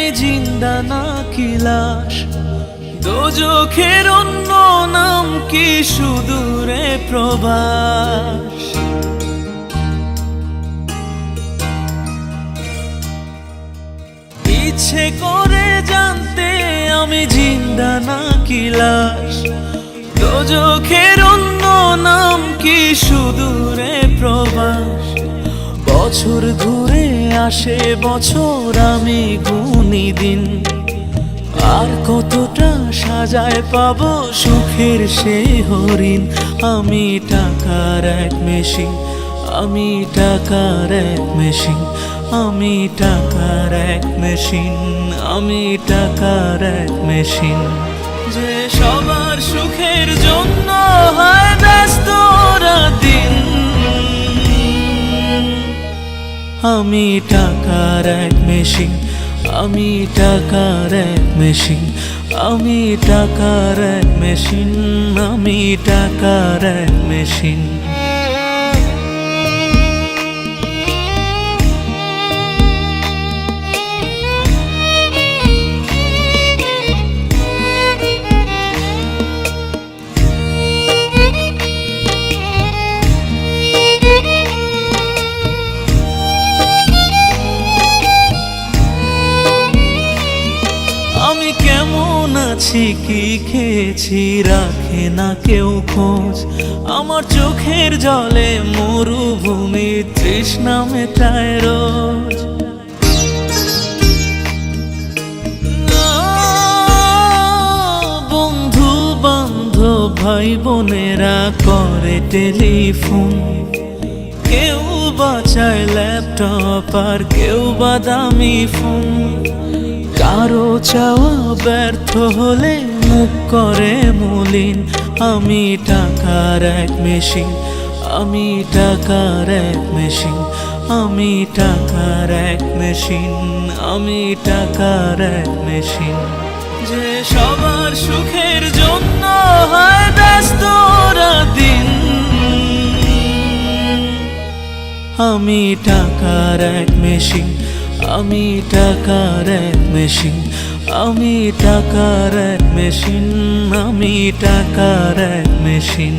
আমি জিন্দা নাকি লাশ, দোজখের অন্য নাম কি সুদূরে প্রবাস। ইচ্ছে করে জানতে আমি জিন্দা নাকি লাশ, দোজখের অন্য নাম কি সুদূরে প্রবাস। বছর ঘুরে আসে বছর, আমি গুনি দিন, আর কতটা সাজায় পাবো সুখের সেই হরিণ। আমি টাকার এক মেশিন, আমি টাকার এক মেশিন, আমি টাকার এক মেশিন, আমি টাকার এক মেশিন। যে সবার সুখের জন্য হয় ব্যস্ত দিন, আমি টাকার এক মেশিন, আমি টাকার এক মেশিন, আমি টাকার এক মেশিন, আমি টাকার এক মেশিন। আমি কেমন আছি কি খেয়েছি রাখে না কেউ খোঁজ, আমার চোখের জলে মরুভূমি তৃষ্ণা মেটায় রোজ। বন্ধু বান্ধব ভাই বোনেরা করে টেলিফোন, কেউ বাঁচায় ল্যাপটপ আর কেউ বা দামি ফোন। কারো চাওয়া ব্যর্থ হলে মুখ করে মলিন, আমি টাকার এক মেশিন, আমি টাকার এক মেশিন, আমি টাকার এক মেশিন, আমি টাকার এক মেশিন। যে সবার সুখের জন্য হয় ব্যস্ত দিন, আমি টাকার এক মেশিন, আমি টাকার এক মেশিন, আমি টাকার এক মেশিন, আমি টাকার এক মেশিন।